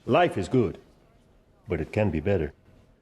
Life is good, but it can be better.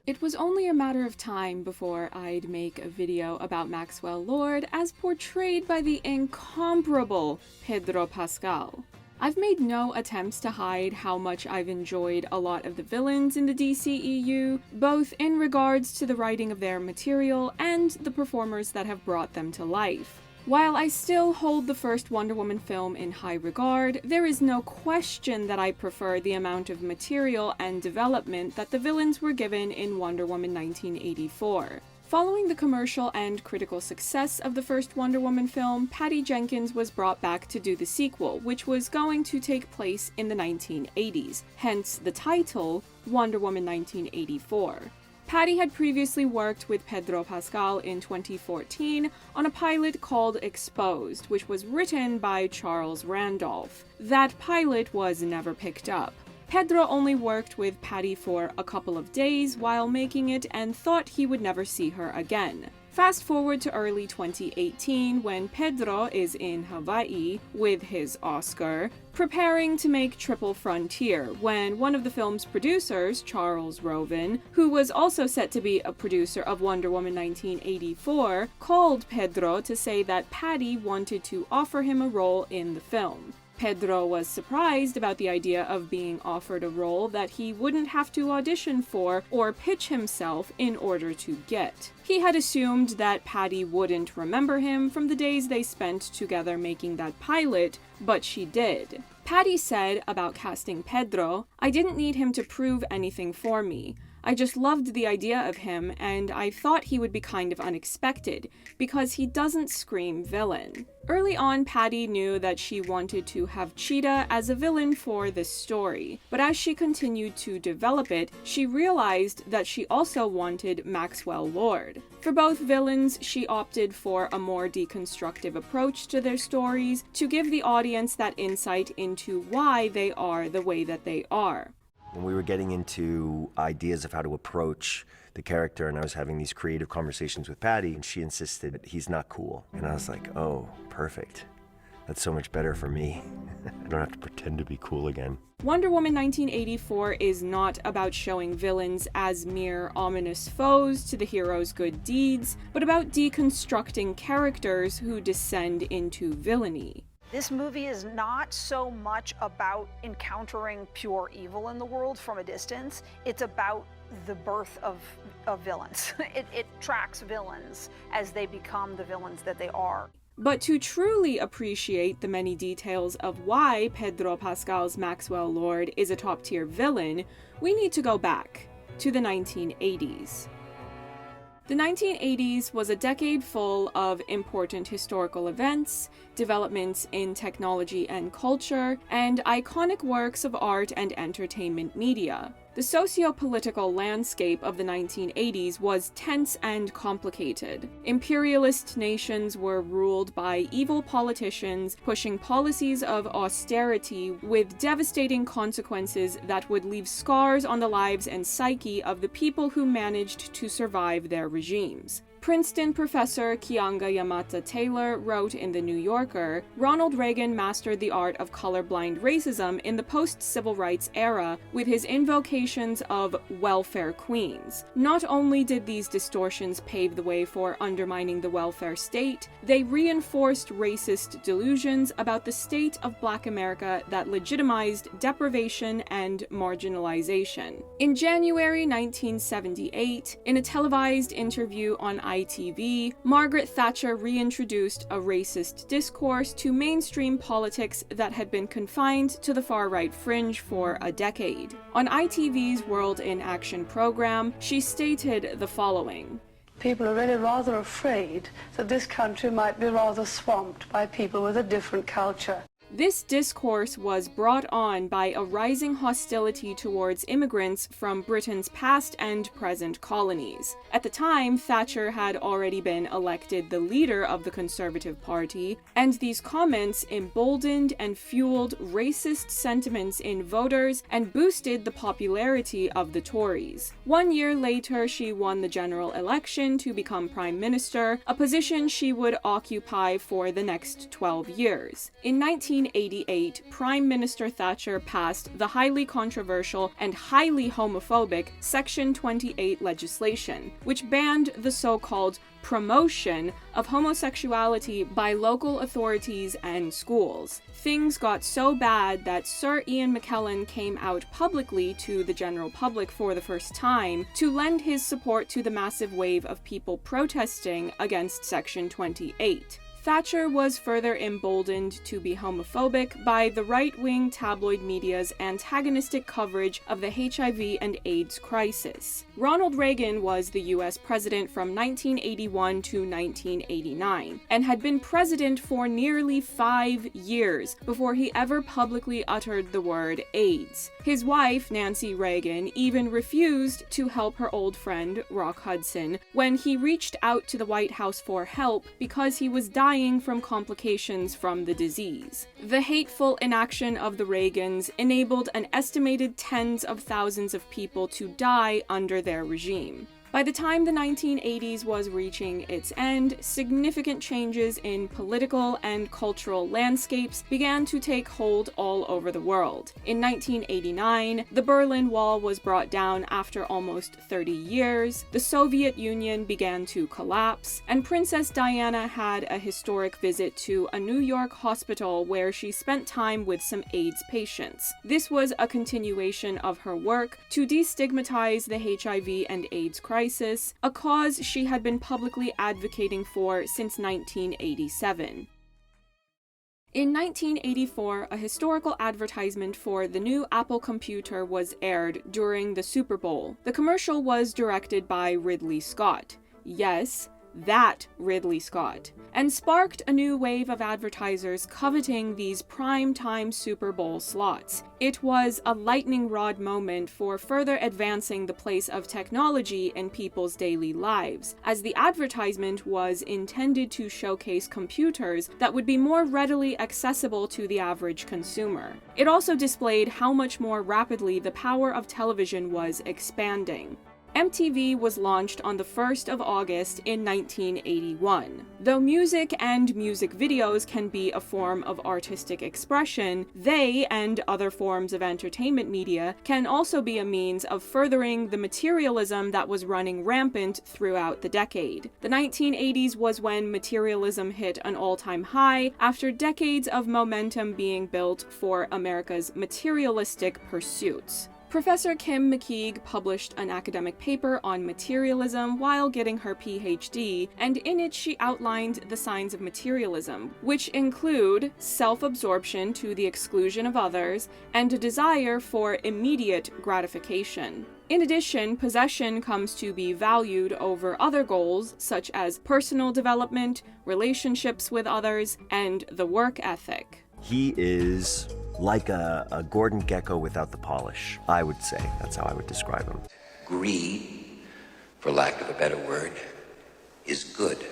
It was only a matter of time before I'd make a video about Maxwell Lord as portrayed by the incomparable Pedro Pascal. I've made no attempts to hide how much I've enjoyed a lot of the villains in the DCEU, both in regards to the writing of their material and the performers that have brought them to life. While I still hold the first Wonder Woman film in high regard, there is no question that I prefer the amount of material and development that the villains were given in Wonder Woman 1984. Following the commercial and critical success of the first Wonder Woman film, Patty Jenkins was brought back to do the sequel, which was going to take place in the 1980s, hence the title, Wonder Woman 1984. Patty had previously worked with Pedro Pascal in 2014 on a pilot called Exposed, which was written by Charles Randolph. That pilot was never picked up. Pedro only worked with Patty for a couple of days while making it and thought he would never see her again. Fast forward to early 2018 when Pedro is in Hawaii with his Oscar, preparing to make Triple Frontier, when one of the film's producers, Charles Roven, who was also set to be a producer of Wonder Woman 1984, called Pedro to say that Patty wanted to offer him a role in the film. Pedro was surprised about the idea of being offered a role that he wouldn't have to audition for or pitch himself in order to get. He had assumed that Patty wouldn't remember him from the days they spent together making that pilot, but she did. Patty said about casting Pedro, "I didn't need him to prove anything for me. I just loved the idea of him, and I thought he would be kind of unexpected, because he doesn't scream villain." Early on, Patty knew that she wanted to have Cheetah as a villain for this story, but as she continued to develop it, she realized that she also wanted Maxwell Lord. For both villains, she opted for a more deconstructive approach to their stories to give the audience that insight into why they are the way that they are. When we were getting into ideas of how to approach the character, and I was having these creative conversations with Patty, and she insisted that he's not cool. And I was like, oh, perfect. That's so much better for me. I don't have to pretend to be cool again. Wonder Woman 1984 is not about showing villains as mere ominous foes to the hero's good deeds, but about deconstructing characters who descend into villainy. This movie is not so much about encountering pure evil in the world from a distance. It's about the birth of villains. It tracks villains as they become the villains that they are. But to truly appreciate the many details of why Pedro Pascal's Maxwell Lord is a top-tier villain, we need to go back to the 1980s. The 1980s was a decade full of important historical events, developments in technology and culture, and iconic works of art and entertainment media. The socio-political landscape of the 1980s was tense and complicated. Imperialist nations were ruled by evil politicians pushing policies of austerity with devastating consequences that would leave scars on the lives and psyche of the people who managed to survive their regimes. Princeton professor Keeanga Yamata Taylor wrote in The New Yorker, "Ronald Reagan mastered the art of colorblind racism in the post-civil rights era with his invocations of welfare queens. Not only did these distortions pave the way for undermining the welfare state, they reinforced racist delusions about the state of Black America that legitimized deprivation and marginalization." In January 1978, in a televised interview on ITV, Margaret Thatcher reintroduced a racist discourse to mainstream politics that had been confined to the far-right fringe for a decade. On ITV's World in Action program, she stated the following: "People are really rather afraid that this country might be rather swamped by people with a different culture." This discourse was brought on by a rising hostility towards immigrants from Britain's past and present colonies. At the time, Thatcher had already been elected the leader of the Conservative Party, and these comments emboldened and fueled racist sentiments in voters and boosted the popularity of the Tories. 1 year later, she won the general election to become Prime Minister, a position she would occupy for the next 12 years. In 1988, Prime Minister Thatcher passed the highly controversial and highly homophobic Section 28 legislation, which banned the so-called promotion of homosexuality by local authorities and schools. Things got so bad that Sir Ian McKellen came out publicly to the general public for the first time to lend his support to the massive wave of people protesting against Section 28. Thatcher was further emboldened to be homophobic by the right-wing tabloid media's antagonistic coverage of the HIV and AIDS crisis. Ronald Reagan was the US president from 1981 to 1989, and had been president for nearly 5 years before he ever publicly uttered the word AIDS. His wife, Nancy Reagan, even refused to help her old friend, Rock Hudson, when he reached out to the White House for help because he was dying from complications from the disease. The hateful inaction of the Reagans enabled an estimated tens of thousands of people to die under their regime. By the time the 1980s was reaching its end, significant changes in political and cultural landscapes began to take hold all over the world. In 1989, the Berlin Wall was brought down after almost 30 years, the Soviet Union began to collapse, and Princess Diana had a historic visit to a New York hospital where she spent time with some AIDS patients. This was a continuation of her work to destigmatize the HIV and AIDS crisis, a cause she had been publicly advocating for since 1987. In 1984, a historical advertisement for the new Apple computer was aired during the Super Bowl. The commercial was directed by Ridley Scott. Yes, that Ridley Scott, and sparked a new wave of advertisers coveting these prime-time Super Bowl slots. It was a lightning rod moment for further advancing the place of technology in people's daily lives, as the advertisement was intended to showcase computers that would be more readily accessible to the average consumer. It also displayed how much more rapidly the power of television was expanding. MTV was launched on the 1st of August in 1981. Though music and music videos can be a form of artistic expression, they, and other forms of entertainment media, can also be a means of furthering the materialism that was running rampant throughout the decade. The 1980s was when materialism hit an all-time high after decades of momentum being built for America's materialistic pursuits. Professor Kim McKeague published an academic paper on materialism while getting her PhD, and in it she outlined the signs of materialism, which include self-absorption to the exclusion of others, and a desire for immediate gratification. In addition, possession comes to be valued over other goals, such as personal development, relationships with others, and the work ethic. He is like a Gordon Gekko without the polish, I would say. That's how I would describe him. Greed, for lack of a better word, is good.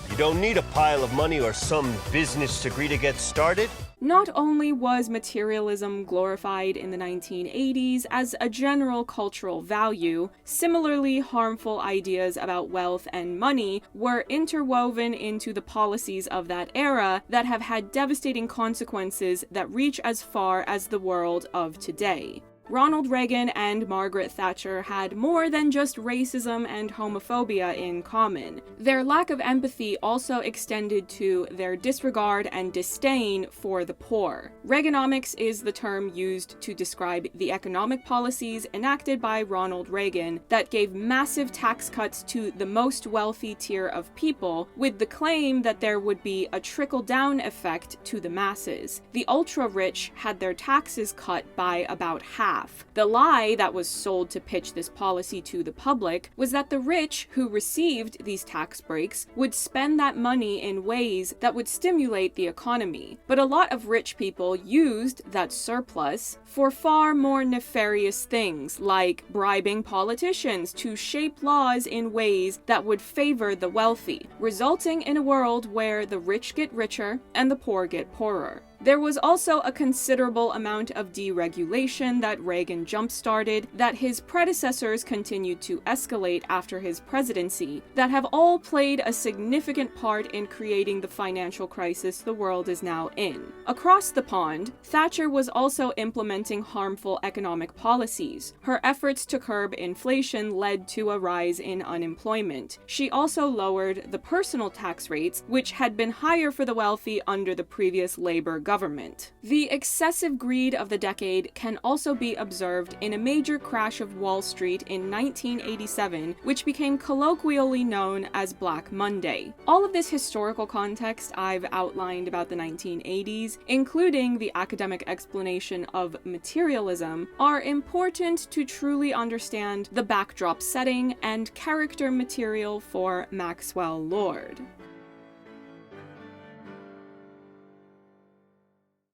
You don't need a pile of money or some business degree to get started. Not only was materialism glorified in the 1980s as a general cultural value, similarly harmful ideas about wealth and money were interwoven into the policies of that era that have had devastating consequences that reach as far as the world of today. Ronald Reagan and Margaret Thatcher had more than just racism and homophobia in common. Their lack of empathy also extended to their disregard and disdain for the poor. Reaganomics is the term used to describe the economic policies enacted by Ronald Reagan that gave massive tax cuts to the most wealthy tier of people, with the claim that there would be a trickle-down effect to the masses. The ultra-rich had their taxes cut by about half. The lie that was sold to pitch this policy to the public was that the rich who received these tax breaks would spend that money in ways that would stimulate the economy. But a lot of rich people used that surplus for far more nefarious things, like bribing politicians to shape laws in ways that would favor the wealthy, resulting in a world where the rich get richer and the poor get poorer. There was also a considerable amount of deregulation that Reagan jump-started, that his predecessors continued to escalate after his presidency, that have all played a significant part in creating the financial crisis the world is now in. Across the pond, Thatcher was also implementing harmful economic policies. Her efforts to curb inflation led to a rise in unemployment. She also lowered the personal tax rates, which had been higher for the wealthy under the previous Labour government. The excessive greed of the decade can also be observed in a major crash of Wall Street in 1987, which became colloquially known as Black Monday. All of this historical context I've outlined about the 1980s, including the academic explanation of materialism, are important to truly understand the backdrop setting and character material for Maxwell Lord.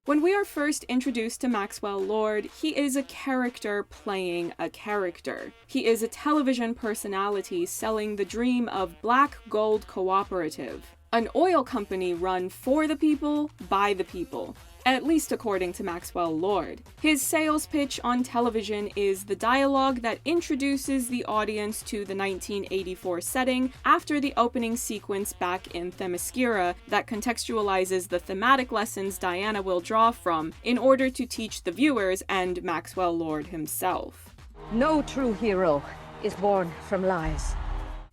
When we are first introduced to Maxwell Lord, he is a character playing a character. He is a television personality selling the dream of Black Gold Cooperative, an oil company run for the people, by the people. At least according to Maxwell Lord. His sales pitch on television is the dialogue that introduces the audience to the 1984 setting after the opening sequence back in Themyscira that contextualizes the thematic lessons Diana will draw from in order to teach the viewers and Maxwell Lord himself. No true hero is born from lies.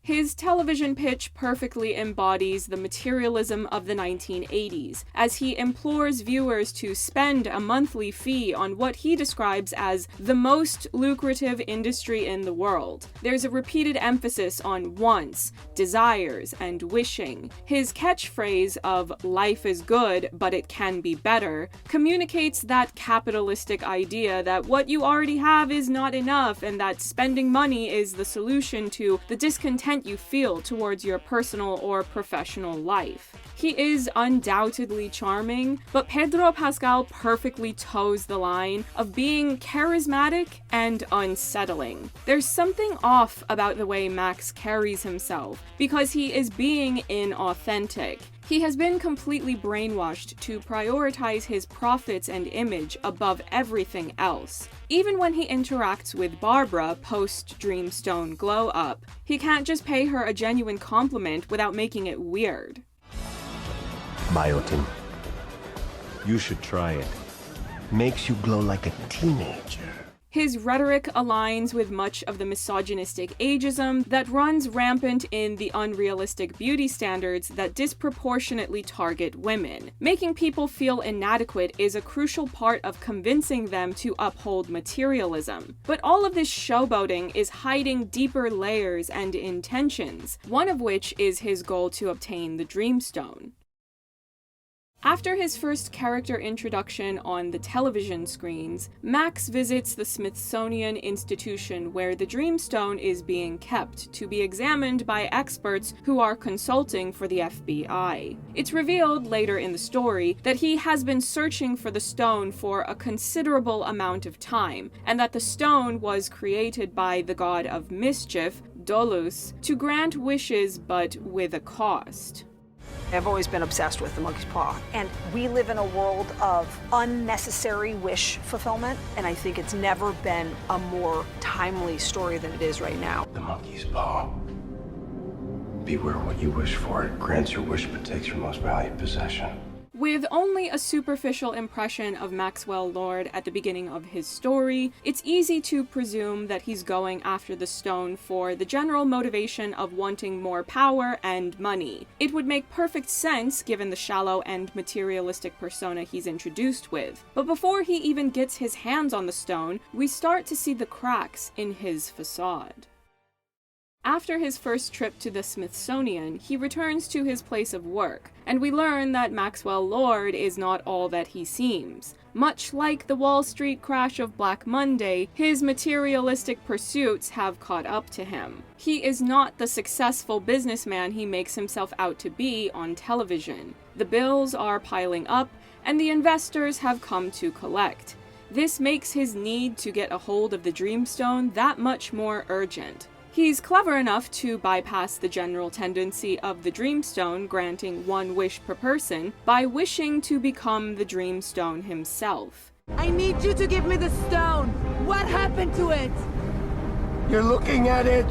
His television pitch perfectly embodies the materialism of the 1980s, as he implores viewers to spend a monthly fee on what he describes as the most lucrative industry in the world. There's a repeated emphasis on wants, desires, and wishing. His catchphrase of "life is good, but it can be better" communicates that capitalistic idea that what you already have is not enough, and that spending money is the solution to the discontent you feel towards your personal or professional life. He is undoubtedly charming, but Pedro Pascal perfectly toes the line of being charismatic and unsettling. There's something off about the way Max carries himself, because he is being inauthentic. He has been completely brainwashed to prioritize his profits and image above everything else. Even when he interacts with Barbara post-Dreamstone glow-up, he can't just pay her a genuine compliment without making it weird. Biotin. You should try it. Makes you glow like a teenager. His rhetoric aligns with much of the misogynistic ageism that runs rampant in the unrealistic beauty standards that disproportionately target women. Making people feel inadequate is a crucial part of convincing them to uphold materialism. But all of this showboating is hiding deeper layers and intentions, one of which is his goal to obtain the Dreamstone. After his first character introduction on the television screens, Max visits the Smithsonian Institution where the Dreamstone is being kept to be examined by experts who are consulting for the FBI. It's revealed later in the story that he has been searching for the stone for a considerable amount of time, and that the stone was created by the god of mischief, Dolus, to grant wishes but with a cost. I've always been obsessed with the monkey's paw, and we live in a world of unnecessary wish fulfillment, and I think it's never been a more timely story than it is right now. The monkey's paw. Beware what you wish for. It grants your wish but takes your most valued possession. With only a superficial impression of Maxwell Lord at the beginning of his story, it's easy to presume that he's going after the stone for the general motivation of wanting more power and money. It would make perfect sense given the shallow and materialistic persona he's introduced with. But before he even gets his hands on the stone, we start to see the cracks in his facade. After his first trip to the Smithsonian, he returns to his place of work, and we learn that Maxwell Lord is not all that he seems. Much like the Wall Street crash of Black Monday, his materialistic pursuits have caught up to him. He is not the successful businessman he makes himself out to be on television. The bills are piling up, and the investors have come to collect. This makes his need to get a hold of the Dreamstone that much more urgent. He's clever enough to bypass the general tendency of the Dreamstone granting one wish per person by wishing to become the Dreamstone himself. I need you to give me the stone! What happened to it? You're looking at it!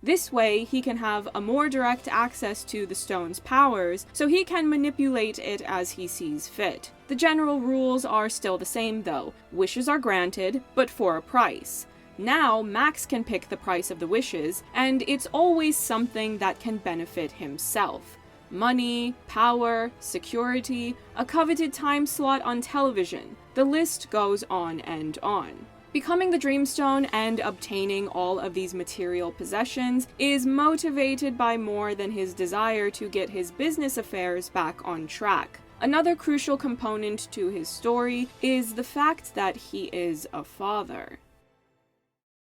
This way, he can have a more direct access to the stone's powers, so he can manipulate it as he sees fit. The general rules are still the same though. Wishes are granted, but for a price. Now, Max can pick the price of the wishes, and it's always something that can benefit himself. Money, power, security, a coveted time slot on television. The list goes on and on. Becoming the Dreamstone and obtaining all of these material possessions is motivated by more than his desire to get his business affairs back on track. Another crucial component to his story is the fact that he is a father.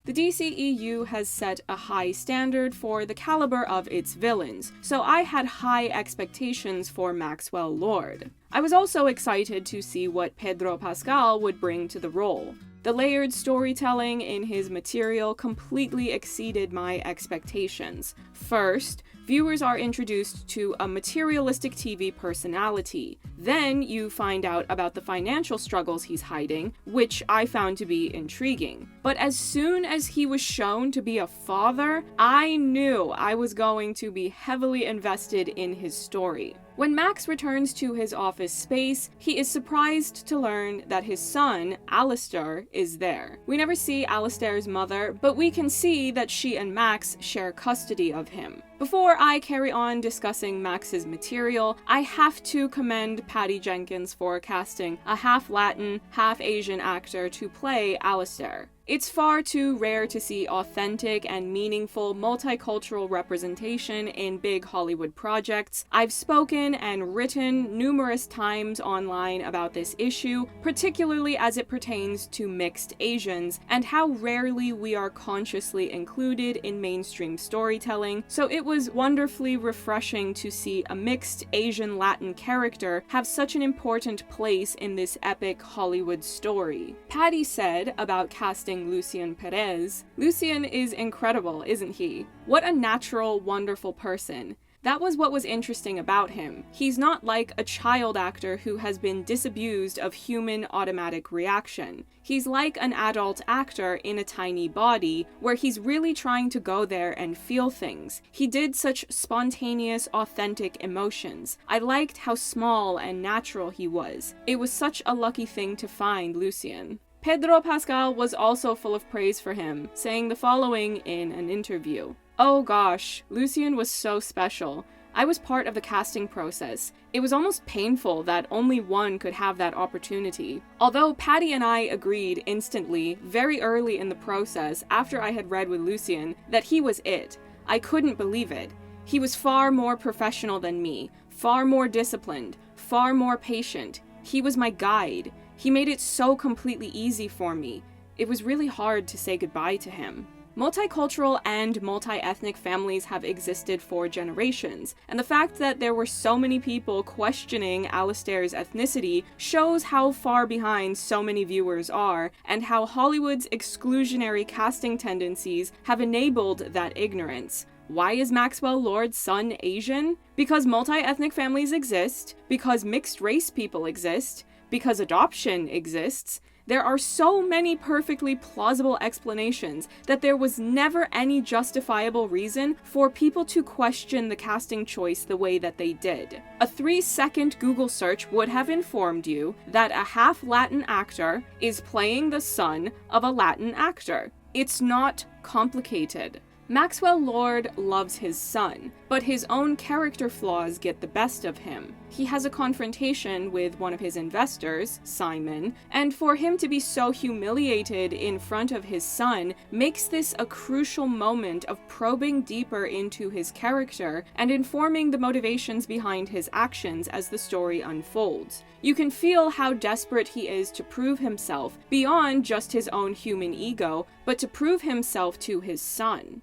The DCEU has set a high standard for the caliber of its villains, so I had high expectations for Maxwell Lord. I was also excited to see what Pedro Pascal would bring to the role. The layered storytelling in his material completely exceeded my expectations. First, viewers are introduced to a materialistic TV personality. Then you find out about the financial struggles he's hiding, which I found to be intriguing. But as soon as he was shown to be a father, I knew I was going to be heavily invested in his story. When Max returns to his office space, he is surprised to learn that his son, Alistair, is there. We never see Alistair's mother, but we can see that she and Max share custody of him. Before I carry on discussing Max's material, I have to commend Patty Jenkins for casting a half-Latin, half-Asian actor to play Alistair. It's far too rare to see authentic and meaningful multicultural representation in big Hollywood projects. I've spoken and written numerous times online about this issue, particularly as it pertains to mixed Asians, and how rarely we are consciously included in mainstream storytelling, so it was wonderfully refreshing to see a mixed Asian Latin character have such an important place in this epic Hollywood story. Patty said about casting Lucien Perez, "Lucien is incredible, isn't he? What a natural, wonderful person." That was what was interesting about him. He's not like a child actor who has been disabused of human automatic reaction. He's like an adult actor in a tiny body, where he's really trying to go there and feel things. He did such spontaneous, authentic emotions. I liked how small and natural he was. It was such a lucky thing to find Lucien. Pedro Pascal was also full of praise for him, saying the following in an interview. "Oh gosh, Lucien was so special. I was part of the casting process. It was almost painful that only one could have that opportunity. Although Patty and I agreed instantly, very early in the process, after I had read with Lucien, that he was it. I couldn't believe it. He was far more professional than me, far more disciplined, far more patient. He was my guide. He made it so completely easy for me. It was really hard to say goodbye to him." Multicultural and multi-ethnic families have existed for generations, and the fact that there were so many people questioning Alistair's ethnicity shows how far behind so many viewers are, and how Hollywood's exclusionary casting tendencies have enabled that ignorance. Why is Maxwell Lord's son Asian? Because multi-ethnic families exist, because mixed-race people exist, because adoption exists. There are so many perfectly plausible explanations that there was never any justifiable reason for people to question the casting choice the way that they did. A 3-second Google search would have informed you that a half-Latin actor is playing the son of a Latin actor. It's not complicated. Maxwell Lord loves his son, but his own character flaws get the best of him. He has a confrontation with one of his investors, Simon, and for him to be so humiliated in front of his son makes this a crucial moment of probing deeper into his character and informing the motivations behind his actions as the story unfolds. You can feel how desperate he is to prove himself beyond just his own human ego, but to prove himself to his son.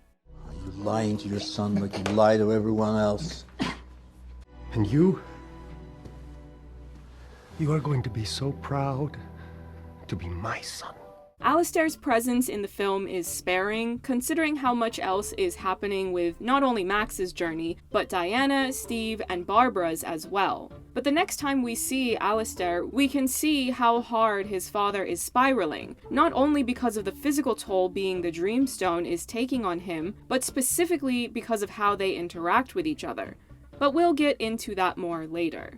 You're lying to your son like you lie to everyone else. And you are going to be so proud to be my son. Alistair's presence in the film is sparing, considering how much else is happening with not only Max's journey, but Diana, Steve, and Barbara's as well. But the next time we see Alistair, we can see how hard his father is spiraling, not only because of the physical toll being the Dreamstone is taking on him, but specifically because of how they interact with each other. But we'll get into that more later.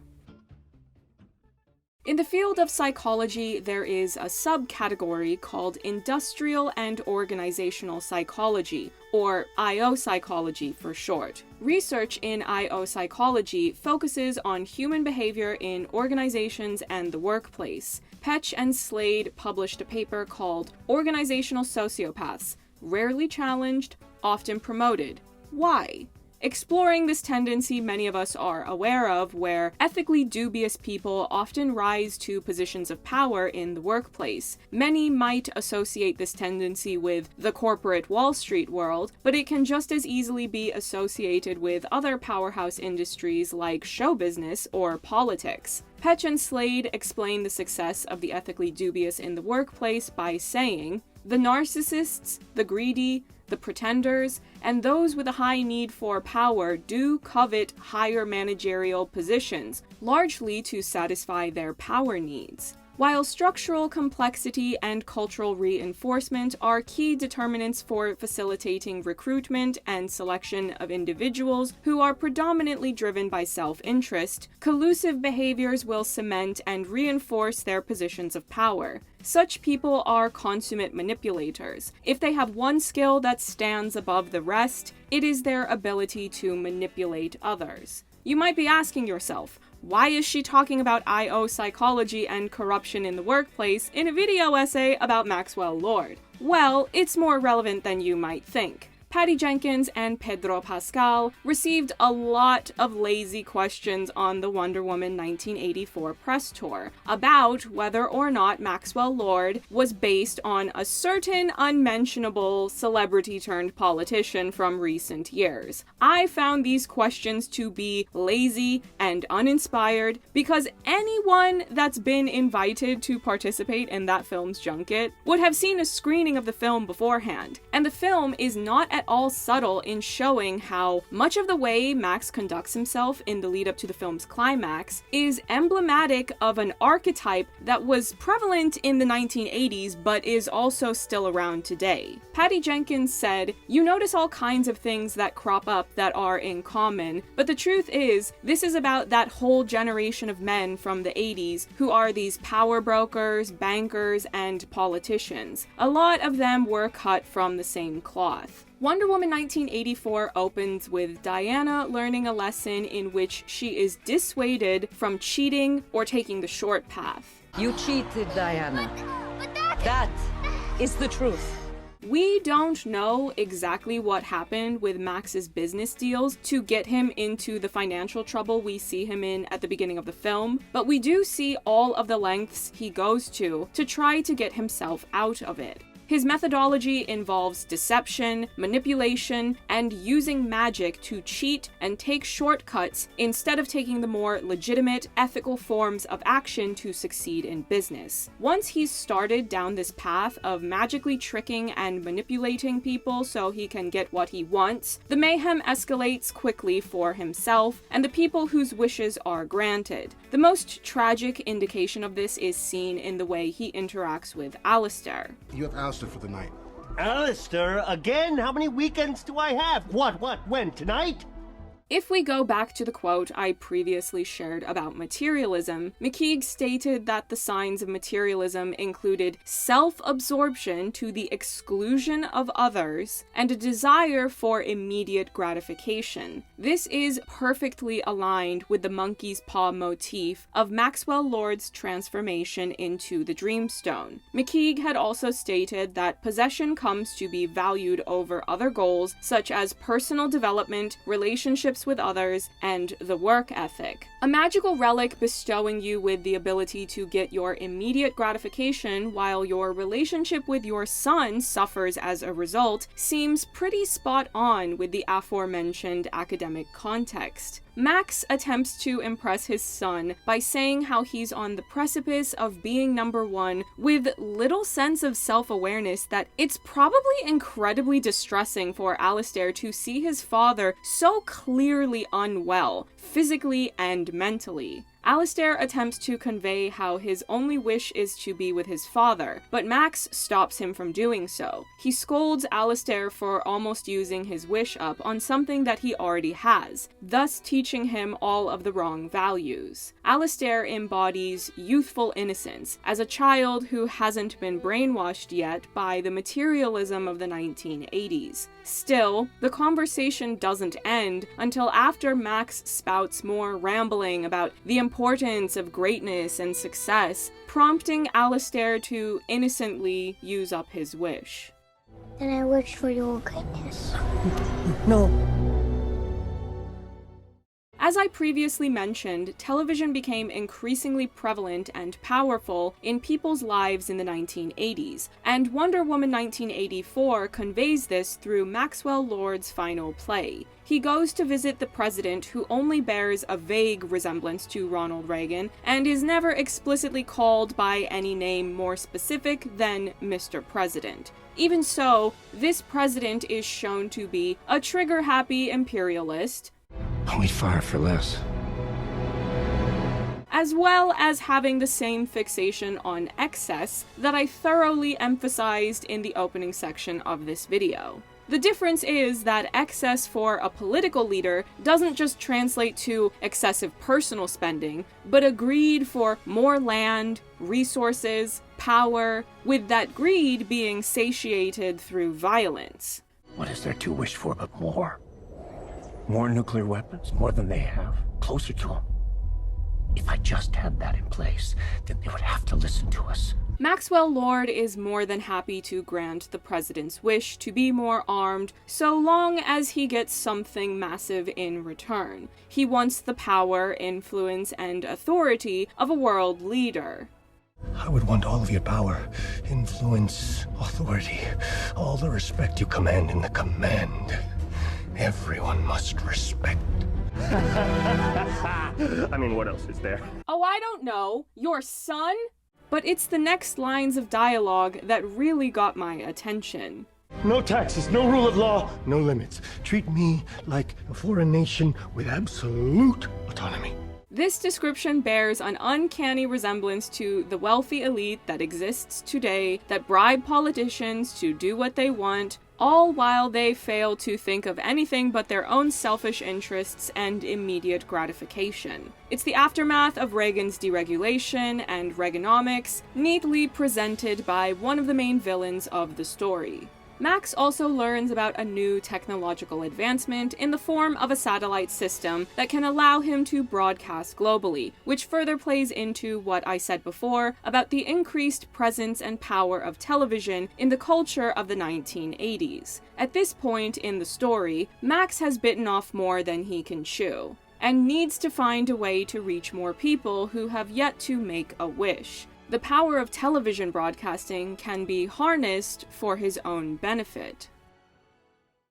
In the field of psychology, there is a subcategory called Industrial and Organizational Psychology, or IO psychology for short. Research in IO psychology focuses on human behavior in organizations and the workplace. Petch and Slade published a paper called Organizational Sociopaths, Rarely Challenged, Often Promoted. Why? Exploring this tendency many of us are aware of, where ethically dubious people often rise to positions of power in the workplace. Many might associate this tendency with the corporate Wall Street world, but it can just as easily be associated with other powerhouse industries like show business or politics. Petch and Slade explain the success of the ethically dubious in the workplace by saying, "The narcissists, the greedy, the pretenders, and those with a high need for power do covet higher managerial positions, largely to satisfy their power needs." While structural complexity and cultural reinforcement are key determinants for facilitating recruitment and selection of individuals who are predominantly driven by self-interest, collusive behaviors will cement and reinforce their positions of power. Such people are consummate manipulators. If they have one skill that stands above the rest, it is their ability to manipulate others. You might be asking yourself, why is she talking about IO psychology and corruption in the workplace in a video essay about Maxwell Lord? Well, it's more relevant than you might think. Patty Jenkins and Pedro Pascal received a lot of lazy questions on the Wonder Woman 1984 press tour about whether or not Maxwell Lord was based on a certain unmentionable celebrity-turned-politician from recent years. I found these questions to be lazy and uninspired because anyone that's been invited to participate in that film's junket would have seen a screening of the film beforehand, and the film is not at all subtle in showing how much of the way Max conducts himself in the lead up to the film's climax is emblematic of an archetype that was prevalent in the 1980s but is also still around today. Patty Jenkins said, "You notice all kinds of things that crop up that are in common, but the truth is, this is about that whole generation of men from the 80s who are these power brokers, bankers, and politicians. A lot of them were cut from the same cloth." Wonder Woman 1984 opens with Diana learning a lesson in which she is dissuaded from cheating or taking the short path. You cheated, Diana. That is the truth. We don't know exactly what happened with Max's business deals to get him into the financial trouble we see him in at the beginning of the film, but we do see all of the lengths he goes to try to get himself out of it. His methodology involves deception, manipulation, and using magic to cheat and take shortcuts instead of taking the more legitimate, ethical forms of action to succeed in business. Once he's started down this path of magically tricking and manipulating people so he can get what he wants, the mayhem escalates quickly for himself and the people whose wishes are granted. The most tragic indication of this is seen in the way he interacts with Alistair. You have Alistair for the night. Alistair, again? How many weekends do I have? What, when, tonight? If we go back to the quote I previously shared about materialism, McKeague stated that the signs of materialism included self-absorption to the exclusion of others and a desire for immediate gratification. This is perfectly aligned with the monkey's paw motif of Maxwell Lord's transformation into the Dreamstone. McKeague had also stated that possession comes to be valued over other goals such as personal development, relationships relationships with others, and the work ethic. A magical relic bestowing you with the ability to get your immediate gratification while your relationship with your son suffers as a result seems pretty spot on with the aforementioned academic context. Max attempts to impress his son by saying how he's on the precipice of being number one with little sense of self-awareness that it's probably incredibly distressing for Alistair to see his father so clearly unwell, physically and mentally. Alistair attempts to convey how his only wish is to be with his father, but Max stops him from doing so. He scolds Alistair for almost using his wish up on something that he already has, thus teaching him all of the wrong values. Alistair embodies youthful innocence as a child who hasn't been brainwashed yet by the materialism of the 1980s. Still, the conversation doesn't end until after Max spouts more rambling about the importance of greatness and success, prompting Alistair to innocently use up his wish. Then I wish for your greatness. No. As I previously mentioned, television became increasingly prevalent and powerful in people's lives in the 1980s, and Wonder Woman 1984 conveys this through Maxwell Lord's final play. He goes to visit the president, who only bears a vague resemblance to Ronald Reagan, and is never explicitly called by any name more specific than Mr. President. Even so, this president is shown to be a trigger-happy imperialist, We'd fire for less. as well as having the same fixation on excess that I thoroughly emphasized in the opening section of this video. The difference is that excess for a political leader doesn't just translate to excessive personal spending, but a greed for more land, resources, power, with that greed being satiated through violence. What is there to wish for but more? More nuclear weapons, more than they have, closer to them. If I just had that in place, then they would have to listen to us. Maxwell Lord is more than happy to grant the president's wish to be more armed, so long as he gets something massive in return. He wants the power, influence, and authority of a world leader. I would want all of your power, influence, authority, all the respect you command in the command. Everyone must respect. I mean, what else is there? Oh, I don't know. Your son? But it's the next lines of dialogue that really got my attention. No taxes, no rule of law, no limits. Treat me like a foreign nation with absolute autonomy. This description bears an uncanny resemblance to the wealthy elite that exists today that bribe politicians to do what they want, all while they fail to think of anything but their own selfish interests and immediate gratification. It's the aftermath of Reagan's deregulation and Reaganomics, neatly presented by one of the main villains of the story. Max also learns about a new technological advancement in the form of a satellite system that can allow him to broadcast globally, which further plays into what I said before about the increased presence and power of television in the culture of the 1980s. At this point in the story, Max has bitten off more than he can chew, and needs to find a way to reach more people who have yet to make a wish. The power of television broadcasting can be harnessed for his own benefit.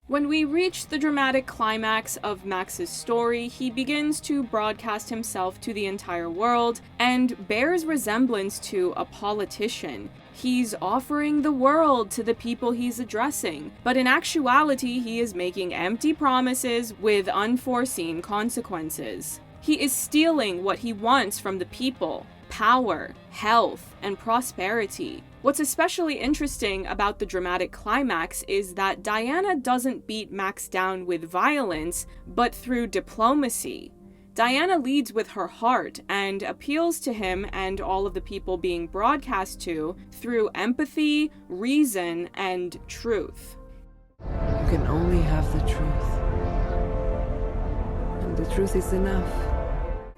When we reach the dramatic climax of Max's story, he begins to broadcast himself to the entire world and bears resemblance to a politician. He's offering the world to the people he's addressing, but in actuality he is making empty promises with unforeseen consequences. He is stealing what he wants from the people: power, health, and prosperity. What's especially interesting about the dramatic climax is that Diana doesn't beat Max down with violence, but through diplomacy. Diana leads with her heart and appeals to him and all of the people being broadcast to through empathy, reason, and truth. You can only have the truth. And the truth is enough.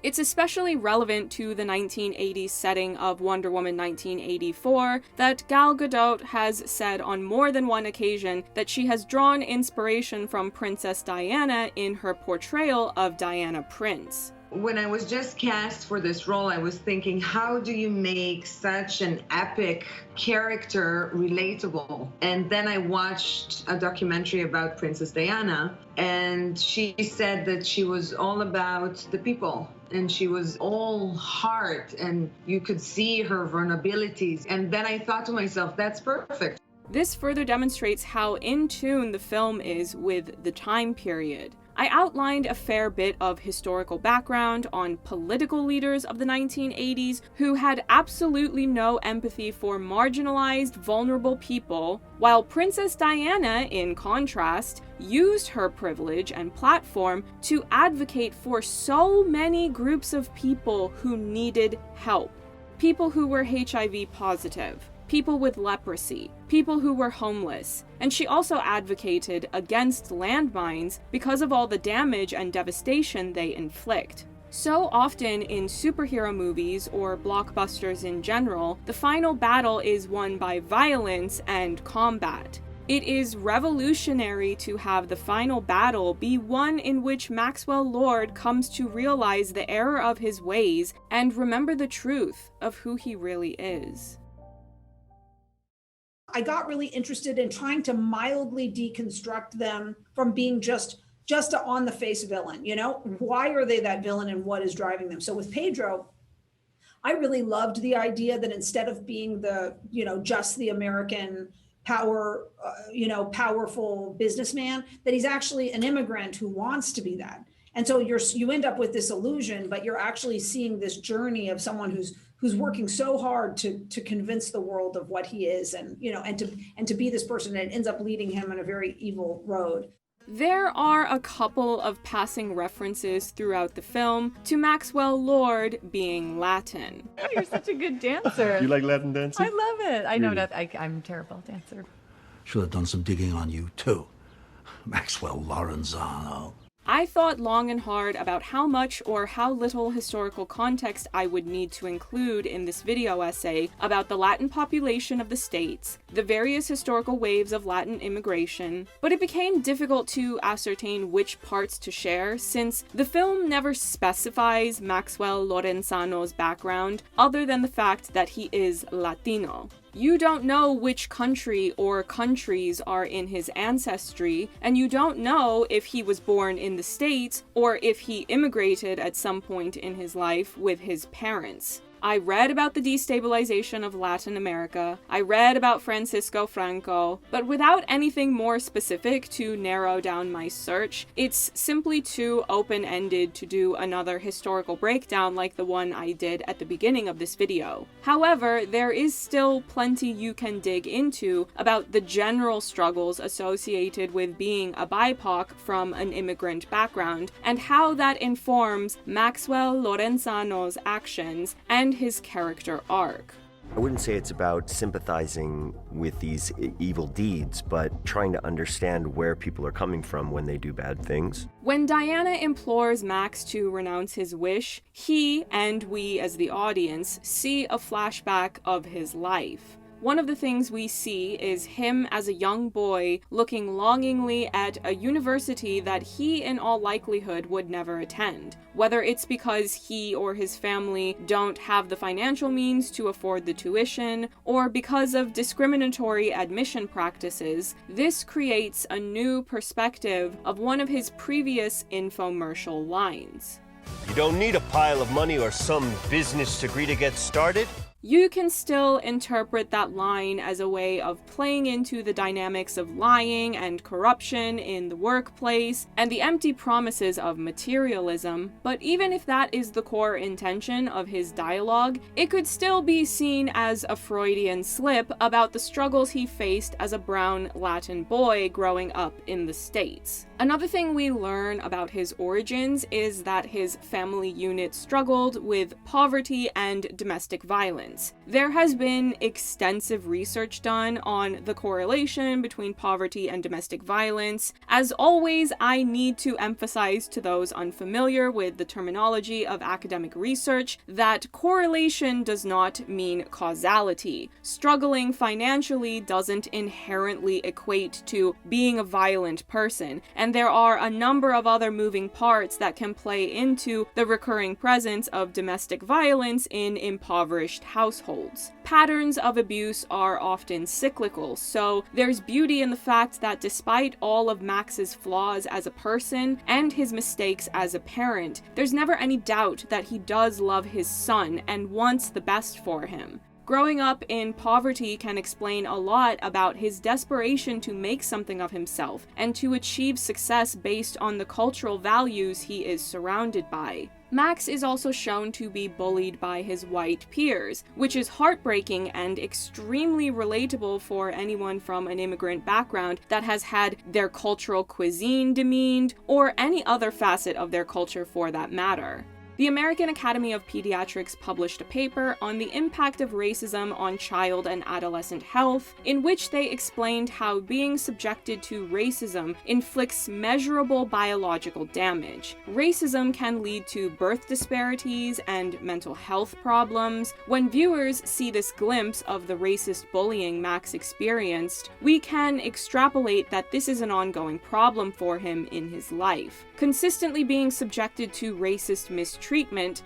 It's especially relevant to the 1980s setting of Wonder Woman 1984 that Gal Gadot has said on more than one occasion that she has drawn inspiration from Princess Diana in her portrayal of Diana Prince. When I was just cast for this role, I was thinking, how do you make such an epic character relatable? And then I watched a documentary about Princess Diana, and she said that she was all about the people, and she was all heart, and you could see her vulnerabilities. And then I thought to myself, that's perfect. This further demonstrates how in tune the film is with the time period. I outlined a fair bit of historical background on political leaders of the 1980s who had absolutely no empathy for marginalized, vulnerable people, while Princess Diana, in contrast, used her privilege and platform to advocate for so many groups of people who needed help. People who were HIV positive, people with leprosy, people who were homeless, and she also advocated against landmines because of all the damage and devastation they inflict. So often in superhero movies or blockbusters in general, the final battle is won by violence and combat. It is revolutionary to have the final battle be one in which Maxwell Lord comes to realize the error of his ways and remember the truth of who he really is. I got really interested in trying to mildly deconstruct them from being just a on-the-face villain, you know? Why are they that villain and what is driving them? So with Pedro, I really loved the idea that instead of being the, just the American powerful businessman, that he's actually an immigrant who wants to be that. And so you end up with this illusion, but you're actually seeing this journey of someone who's working so hard to convince the world of what he is, and to be this person, and it ends up leading him on a very evil road. There are a couple of passing references throughout the film to Maxwell Lord being Latin. Oh, you're such a good dancer. You like Latin dancing? I love it. I know that I'm a terrible dancer. Should have done some digging on you too, Maxwell Lorenzano. I thought long and hard about how much or how little historical context I would need to include in this video essay about the Latin population of the States, the various historical waves of Latin immigration, but it became difficult to ascertain which parts to share since the film never specifies Maxwell Lorenzano's background other than the fact that he is Latino. You don't know which country or countries are in his ancestry, and you don't know if he was born in the States or if he immigrated at some point in his life with his parents. I read about the destabilization of Latin America, I read about Francisco Franco, but without anything more specific to narrow down my search, it's simply too open-ended to do another historical breakdown like the one I did at the beginning of this video. However, there is still plenty you can dig into about the general struggles associated with being a BIPOC from an immigrant background, and how that informs Maxwell Lorenzano's actions and his character arc. I wouldn't say it's about sympathizing with these evil deeds, but trying to understand where people are coming from when they do bad things. When Diana implores Max to renounce his wish, he, and we as the audience, see a flashback of his life. One of the things we see is him as a young boy looking longingly at a university that he in all likelihood would never attend. Whether it's because he or his family don't have the financial means to afford the tuition, or because of discriminatory admission practices, this creates a new perspective of one of his previous infomercial lines. You don't need a pile of money or some business degree to get started. You can still interpret that line as a way of playing into the dynamics of lying and corruption in the workplace and the empty promises of materialism, but even if that is the core intention of his dialogue, it could still be seen as a Freudian slip about the struggles he faced as a brown Latin boy growing up in the States. Another thing we learn about his origins is that his family unit struggled with poverty and domestic violence. There has been extensive research done on the correlation between poverty and domestic violence. As always, I need to emphasize to those unfamiliar with the terminology of academic research that correlation does not mean causality. Struggling financially doesn't inherently equate to being a violent person, and there are a number of other moving parts that can play into the recurring presence of domestic violence in impoverished households. Patterns of abuse are often cyclical, so there's beauty in the fact that despite all of Max's flaws as a person and his mistakes as a parent, there's never any doubt that he does love his son and wants the best for him. Growing up in poverty can explain a lot about his desperation to make something of himself and to achieve success based on the cultural values he is surrounded by. Max is also shown to be bullied by his white peers, which is heartbreaking and extremely relatable for anyone from an immigrant background that has had their cultural cuisine demeaned, or any other facet of their culture for that matter. The American Academy of Pediatrics published a paper on the impact of racism on child and adolescent health, in which they explained how being subjected to racism inflicts measurable biological damage. Racism can lead to birth disparities and mental health problems. When viewers see this glimpse of the racist bullying Max experienced, we can extrapolate that this is an ongoing problem for him in his life. Consistently being subjected to racist mistreatment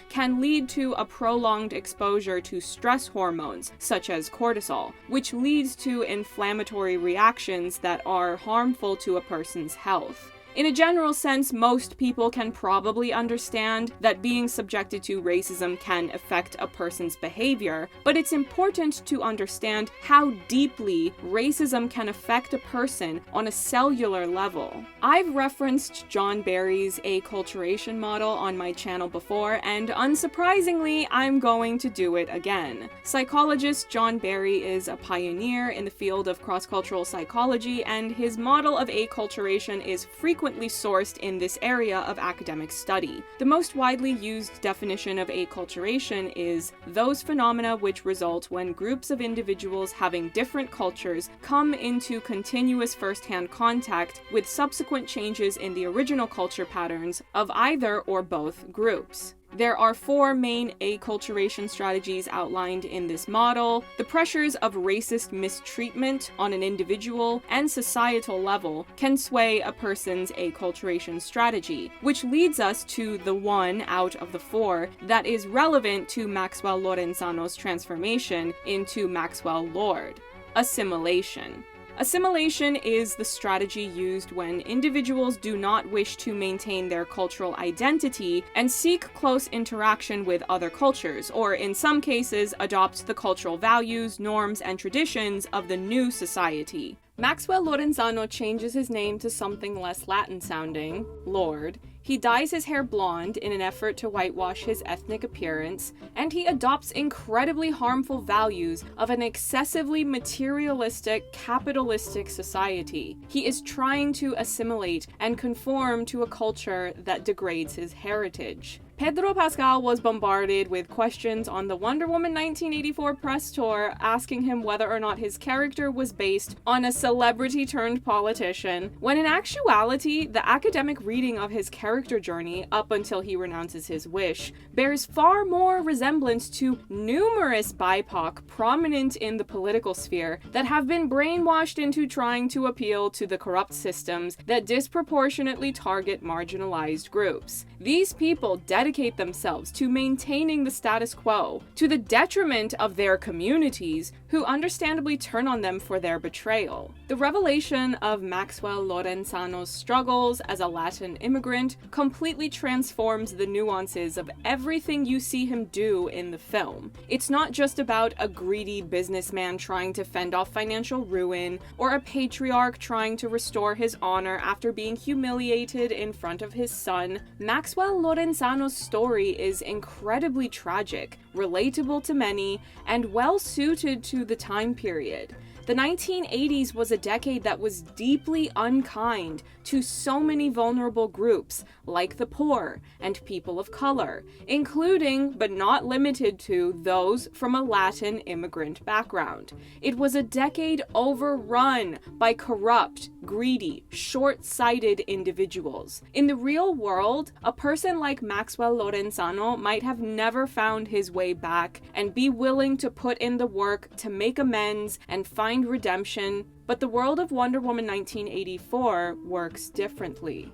can lead to a prolonged exposure to stress hormones, such as cortisol, which leads to inflammatory reactions that are harmful to a person's health. In a general sense, most people can probably understand that being subjected to racism can affect a person's behavior, but it's important to understand how deeply racism can affect a person on a cellular level. I've referenced John Barry's acculturation model on my channel before, and unsurprisingly, I'm going to do it again. Psychologist John Barry is a pioneer in the field of cross-cultural psychology, and his model of acculturation is frequently sourced in this area of academic study. The most widely used definition of acculturation is those phenomena which result when groups of individuals having different cultures come into continuous first-hand contact with subsequent changes in the original culture patterns of either or both groups. There are 4 main acculturation strategies outlined in this model. The pressures of racist mistreatment on an individual and societal level can sway a person's acculturation strategy, which leads us to the one out of the 4 that is relevant to Maxwell Lorenzano's transformation into Maxwell Lord: assimilation. Assimilation is the strategy used when individuals do not wish to maintain their cultural identity and seek close interaction with other cultures, or in some cases, adopt the cultural values, norms, and traditions of the new society. Maxwell Lorenzano changes his name to something less Latin-sounding, Lord. He dyes his hair blonde in an effort to whitewash his ethnic appearance, and he adopts incredibly harmful values of an excessively materialistic, capitalistic society. He is trying to assimilate and conform to a culture that degrades his heritage. Pedro Pascal was bombarded with questions on the Wonder Woman 1984 press tour, asking him whether or not his character was based on a celebrity-turned-politician, when in actuality, the academic reading of his character journey, up until he renounces his wish, bears far more resemblance to numerous BIPOC prominent in the political sphere that have been brainwashed into trying to appeal to the corrupt systems that disproportionately target marginalized groups. These people dedicate themselves to maintaining the status quo, to the detriment of their communities, who understandably turn on them for their betrayal. The revelation of Maxwell Lorenzano's struggles as a Latin immigrant completely transforms the nuances of everything you see him do in the film. It's not just about a greedy businessman trying to fend off financial ruin, or a patriarch trying to restore his honor after being humiliated in front of his son. Maxwell Lorenzano's story is incredibly tragic, relatable to many, and well suited to the time period. The 1980s was a decade that was deeply unkind to so many vulnerable groups, like the poor and people of color, including, but not limited to, those from a Latin immigrant background. It was a decade overrun by corrupt, greedy, short-sighted individuals. In the real world, a person like Maxwell Lorenzano might have never found his way back and be willing to put in the work to make amends and find redemption, but the world of Wonder Woman 1984 works differently.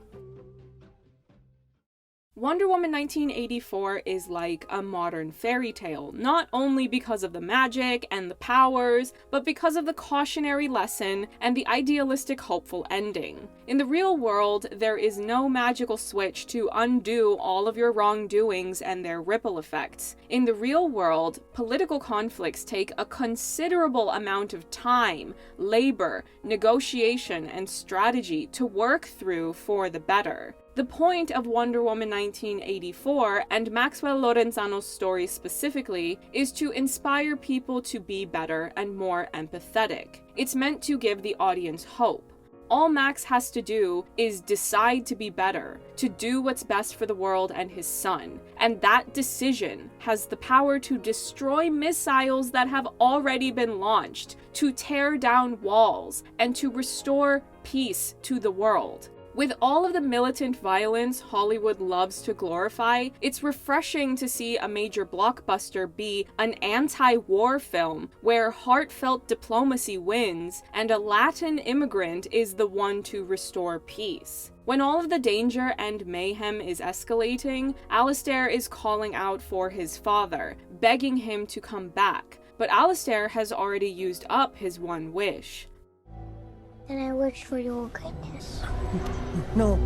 Wonder Woman 1984 is like a modern fairy tale, not only because of the magic and the powers, but because of the cautionary lesson and the idealistic hopeful ending. In the real world, there is no magical switch to undo all of your wrongdoings and their ripple effects. In the real world, political conflicts take a considerable amount of time, labor, negotiation, and strategy to work through for the better. The point of Wonder Woman 1984, and Maxwell Lorenzano's story specifically, is to inspire people to be better and more empathetic. It's meant to give the audience hope. All Max has to do is decide to be better, to do what's best for the world and his son. And that decision has the power to destroy missiles that have already been launched, to tear down walls, and to restore peace to the world. With all of the militant violence Hollywood loves to glorify, it's refreshing to see a major blockbuster be an anti-war film where heartfelt diplomacy wins and a Latin immigrant is the one to restore peace. When all of the danger and mayhem is escalating, Alistair is calling out for his father, begging him to come back, but Alistair has already used up his one wish. And I wish for your goodness. No.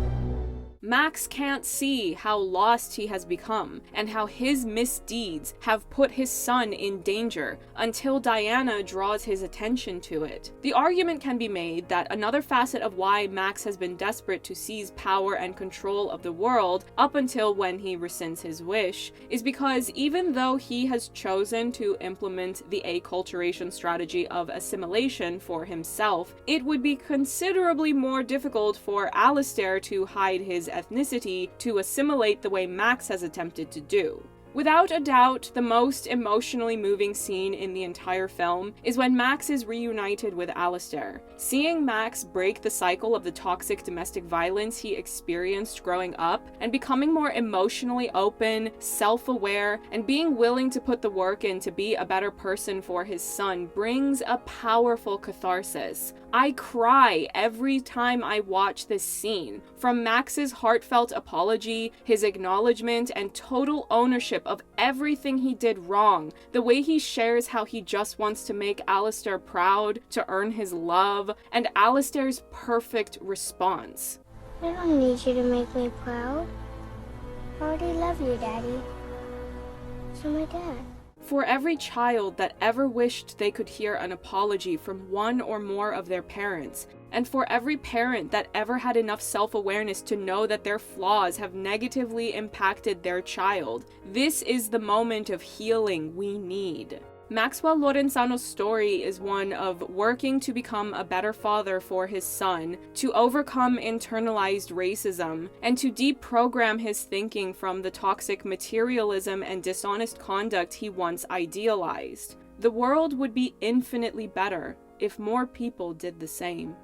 Max can't see how lost he has become and how his misdeeds have put his son in danger until Diana draws his attention to it. The argument can be made that another facet of why Max has been desperate to seize power and control of the world up until when he rescinds his wish is because even though he has chosen to implement the acculturation strategy of assimilation for himself, it would be considerably more difficult for Alistair to hide his ethnicity to assimilate the way Max has attempted to do. Without a doubt, the most emotionally moving scene in the entire film is when Max is reunited with Alistair. Seeing Max break the cycle of the toxic domestic violence he experienced growing up and becoming more emotionally open, self-aware, and being willing to put the work in to be a better person for his son brings a powerful catharsis. I cry every time I watch this scene. From Max's heartfelt apology, his acknowledgement, and total ownership of everything he did wrong, the way he shares how he just wants to make Alistair proud, to earn his love, and Alistair's perfect response. I don't need you to make me proud. I already love you, Daddy. So my dad. For every child that ever wished they could hear an apology from one or more of their parents, and for every parent that ever had enough self-awareness to know that their flaws have negatively impacted their child, this is the moment of healing we need. Maxwell Lorenzano's story is one of working to become a better father for his son, to overcome internalized racism, and to deprogram his thinking from the toxic materialism and dishonest conduct he once idealized. The world would be infinitely better if more people did the same.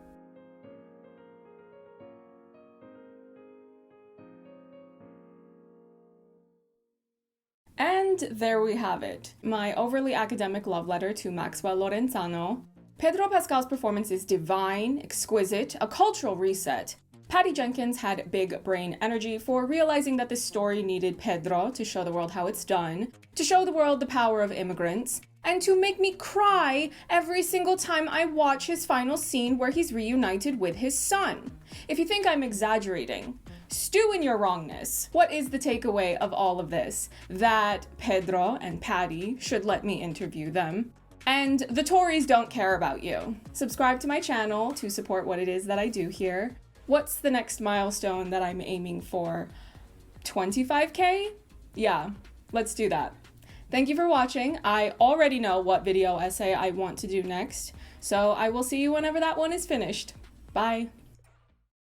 And there we have it, my overly academic love letter to Maxwell Lorenzano. Pedro Pascal's performance is divine, exquisite, a cultural reset. Patty Jenkins had big brain energy for realizing that this story needed Pedro to show the world how it's done, to show the world the power of immigrants, and to make me cry every single time I watch his final scene where he's reunited with his son. If you think I'm exaggerating, stew in your wrongness. What is the takeaway of all of this? That Pedro and Patty should let me interview them. And the Tories don't care about you. Subscribe to my channel to support what it is that I do here. What's the next milestone that I'm aiming for? 25K? Yeah, let's do that. Thank you for watching. I already know what video essay I want to do next, So I will see you whenever that one is finished. Bye.